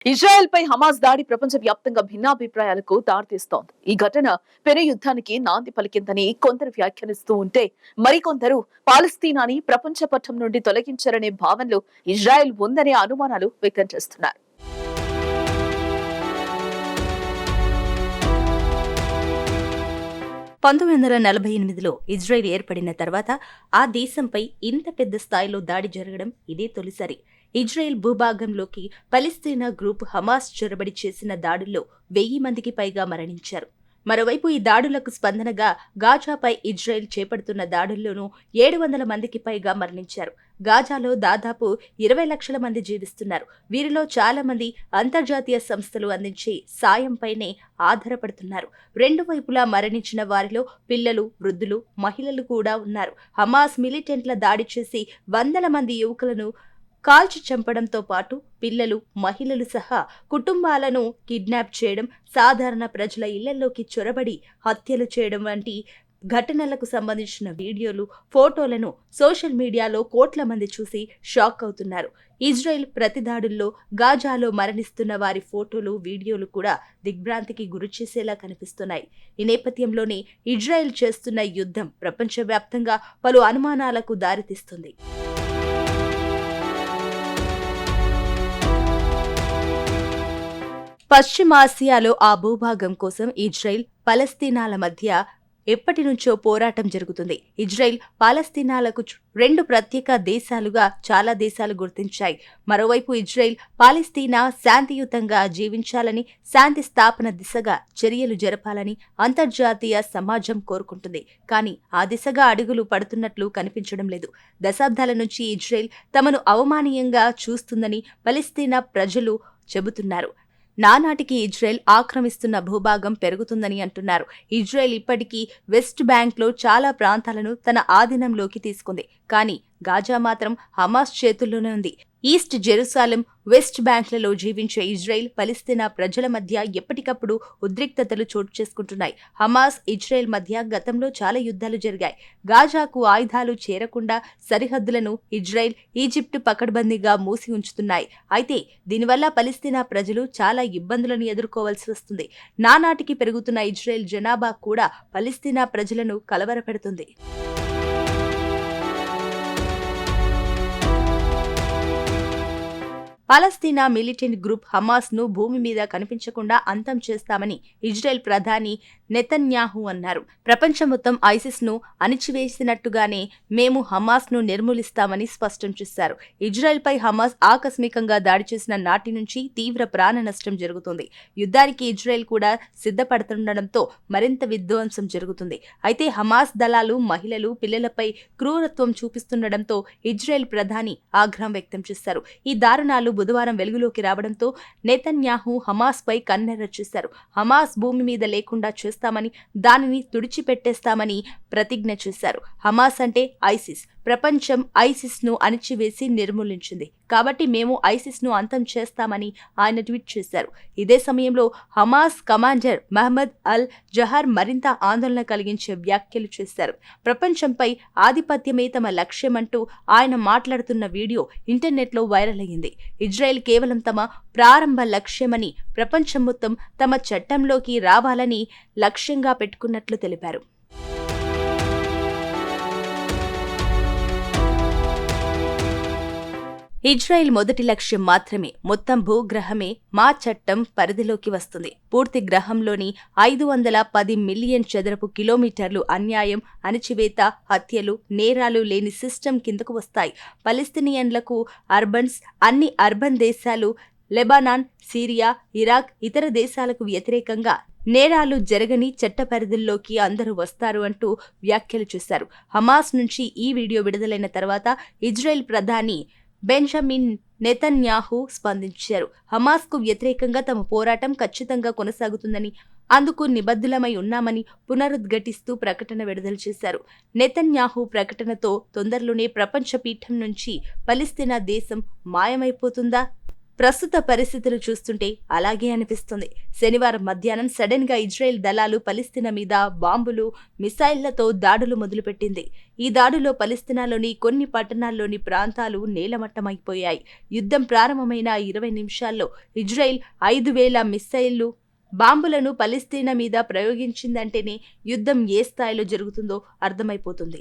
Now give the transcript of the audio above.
Israel పై Hamas దాడి ప్రపంచవ్యాప్తంగా భిన్నాభిప్రాయాలకు దారితీస్తోంది. ఈ ఘటన పెను యుద్ధానికి నాంది పలికిందని కొందరు వ్యాఖ్యానిస్తూ ఉంటే, మరికొందరు పాలస్తీనాని ప్రపంచ పటం నుండి తొలగించారనే భావనలో ఇజ్రాయెల్ ఉందనే అనుమానాలు వ్యక్తం చేస్తున్నారు. 1948లో ఇజ్రాయెల్ ఏర్పడిన తర్వాత ఆ దేశంపై ఇంత పెద్ద స్థాయిలో దాడి జరగడం ఇదే తొలిసారి. ఇజ్రాయెల్ భూభాగంలోకి పలస్తీనా గ్రూప్ హమాస్ చొరబడి చేసిన దాడుల్లో 1000 మందికి పైగా మరణించారు. మరోవైపు ఈ దాడులకు స్పందనగా గాజాపై ఇజ్రాయెల్ చేపడుతున్న దాడుల్లోనూ 700 మందికి పైగా మరణించారు. గాజాలో దాదాపు 20 లక్షల మంది జీవిస్తున్నారు. వీరిలో చాలా మంది అంతర్జాతీయ సంస్థలు అందించే సాయంపైనే ఆధారపడుతున్నారు. రెండు వైపులా మరణించిన వారిలో పిల్లలు, వృద్ధులు, మహిళలు కూడా ఉన్నారు. హమాస్ మిలిటెంట్ల దాడి చేసి వందల మంది యువకులను కాల్చి చంపడంతో పాటు పిల్లలు, మహిళలు సహా కుటుంబాలను కిడ్నాప్ చేయడం, సాధారణ ప్రజల ఇళ్లలోకి చొరబడి హత్యలు చేయడం వంటి ఘటనలకు సంబంధించిన వీడియోలు, ఫోటోలను సోషల్ మీడియాలో కోట్ల మంది చూసి షాక్ అవుతున్నారు. ఇజ్రాయెల్ ప్రతిదాడుల్లో గాజాలో మరణిస్తున్న వారి ఫోటోలు, వీడియోలు కూడా దిగ్భ్రాంతికి గురిచేసేలా కనిపిస్తున్నాయి. ఈ నేపథ్యంలోనే ఇజ్రాయెల్ చేస్తున్న యుద్ధం ప్రపంచవ్యాప్తంగా పలు అనుమానాలకు దారితీస్తుంది. పశ్చిమాసియాలో ఆ భూభాగం కోసం ఇజ్రాయెల్, పలస్తీనాల మధ్య ఎప్పటి నుంచో పోరాటం జరుగుతుంది. ఇజ్రాయెల్, పాలస్తీనాలకు రెండు ప్రత్యేక దేశాలుగా చాలా దేశాలు గుర్తించాయి. మరోవైపు ఇజ్రాయెల్, పాలస్తీనా శాంతియుతంగా జీవించాలని, శాంతి స్థాపన దిశగా చర్యలు జరపాలని అంతర్జాతీయ సమాజం కోరుకుంటుంది. కానీ ఆ దిశగా అడుగులు పడుతున్నట్లు కనిపించడం లేదు. దశాబ్దాల నుంచి ఇజ్రాయెల్ తమను అవమానీయంగా చూస్తుందని పలస్తీనా ప్రజలు చెబుతున్నారు. నానాటికి ఇజ్రాయెల్ ఆక్రమిస్తున్న భూభాగం పెరుగుతుందని అంటున్నారు. ఇజ్రాయెల్ ఇప్పటికీ వెస్ట్ బ్యాంక్లో చాలా ప్రాంతాలను తన ఆధీనంలోకి తీసుకుంది. కానీ గాజా మాత్రం హమాస్ చేతుల్లోనే ఉంది. ఈస్ట్ జెరూసలేం, వెస్ట్ బ్యాంక్లలో జీవించే ఇజ్రాయెల్, పలస్తీనా ప్రజల మధ్య ఎప్పటికప్పుడు ఉద్రిక్తతలు చోటు చేసుకుంటున్నాయి. హమాస్, ఇజ్రాయెల్ మధ్య గతంలో చాలా యుద్ధాలు జరిగాయి. గాజాకు ఆయుధాలు చేరకుండా సరిహద్దులను ఇజ్రాయెల్, ఈజిప్టు పకడ్బందీగా మూసి ఉంచుతున్నాయి. అయితే దీనివల్ల పలస్తీనా ప్రజలు చాలా ఇబ్బందులను ఎదుర్కోవాల్సి వస్తుంది. నానాటికి పెరుగుతున్న ఇజ్రాయెల్ జనాభా కూడా పలస్తీనా ప్రజలను కలవరపెడుతుంది. పాలస్తీనా మిలిటెంట్ గ్రూప్ హమాస్ ను భూమి మీద కనిపించకుండా అంతం చేస్తామని ఇజ్రాయెల్ ప్రధాని నెతన్యాహు అన్నారు. ప్రపంచం మొత్తం ఐసిస్ ను అణిచివేసినట్టుగానే మేము హమాస్ ను నిర్మూలిస్తామని స్పష్టం చేశారు. ఇజ్రాయెల్ పై హమాస్ ఆకస్మికంగా దాడి చేసిన నాటి నుంచి తీవ్ర ప్రాణ నష్టం జరుగుతుంది. యుద్ధానికి ఇజ్రాయెల్ కూడా సిద్ధపడుతుండటంతో మరింత విధ్వంసం జరుగుతుంది. అయితే హమాస్ దళాలు మహిళలు, పిల్లలపై క్రూరత్వం చూపిస్తుండటంతో ఇజ్రాయెల్ ప్రధాని ఆగ్రహం వ్యక్తం చేశారు. ఈ దారుణాలు బుధవారం వెలుగులోకి రావడంతో నెతన్యాహు హమాస్ పై కన్నెర్ర చేశారు. హమాస్ భూమి మీద లేకుండా చేస్తామని, దానిని తుడిచిపెట్టేస్తామని ప్రతిజ్ఞ చేశారు. హమాస్ అంటే ఐసిస్. ప్రపంచం ఐసిస్ ను అణిచివేసి నిర్మూలించింది. కాబట్టి మేము ఐసిస్ ను అంతం చేస్తామని ఆయన ట్వీట్ చేశారు. ఇదే సమయంలో హమాస్ కమాండర్ మహమ్మద్ అల్ జహర్ మరింత ఆందోళన కలిగించే వ్యాఖ్యలు చేశారు. ప్రపంచంపై ఆధిపత్యమే తమ లక్ష్యమంటూ ఆయన మాట్లాడుతున్న వీడియో ఇంటర్నెట్లో వైరల్ అయ్యింది. ఇజ్రాయెల్ కేవలం తమ ప్రారంభ లక్ష్యమని, ప్రపంచం మొత్తం తమ చట్టంలోకి రావాలని లక్ష్యంగా పెట్టుకున్నట్లు తెలిపారు. ఇజ్రాయెల్ మొదటి లక్ష్యం మాత్రమే, మొత్తం భూగ్రహమే మా చట్టం పరిధిలోకి వస్తుంది. పూర్తి గ్రహంలోని 510 మిలియన్ చదరపు కిలోమీటర్లు అన్యాయం, అణచివేత, హత్యలు, నేరాలు లేని సిస్టమ్ కిందకు వస్తాయి. పలస్తీనియన్లకు అర్బన్స్, అన్ని అర్బన్ దేశాలు, లెబనాన్, సిరియా, ఇరాక్, ఇతర దేశాలకు వ్యతిరేకంగా నేరాలు జరగని చట్ట పరిధుల్లోకి అందరూ వస్తారు అంటూ వ్యాఖ్యలు చేశారు. హమాస్ నుంచి ఈ వీడియో విడుదలైన తర్వాత ఇజ్రాయెల్ ప్రధాని బెంజమిన్ నెతన్యాహు స్పందించారు. హమాస్ కు వ్యతిరేకంగా తమ పోరాటం ఖచ్చితంగా కొనసాగుతుందని, అందుకు నిబద్ధులమై ఉన్నామని పునరుద్ఘాటిస్తూ ప్రకటన విడుదల చేశారు. నెతన్యాహు ప్రకటనతో తొందరలోనే ప్రపంచ పీఠం నుంచి పలస్తీనా దేశం మాయమైపోతుందా? ప్రస్తుత పరిస్థితులు చూస్తుంటే అలాగే అనిపిస్తుంది. శనివారం మధ్యాహ్నం సడన్ గా ఇజ్రాయెల్ దళాలు పలిస్తీనా మీద బాంబులు, మిసైళ్లతో దాడులు మొదలుపెట్టింది. ఈ దాడులో పలిస్తీనాలోని కొన్ని పట్టణాల్లోని ప్రాంతాలు నేలమట్టమైపోయాయి. యుద్ధం ప్రారంభమైన 20 నిమిషాల్లో ఇజ్రాయెల్ 5,000 మిసైళ్లు, బాంబులను పలిస్తీనా మీద ప్రయోగించిందంటేనే యుద్ధం ఏ స్థాయిలో జరుగుతుందో అర్థమైపోతుంది.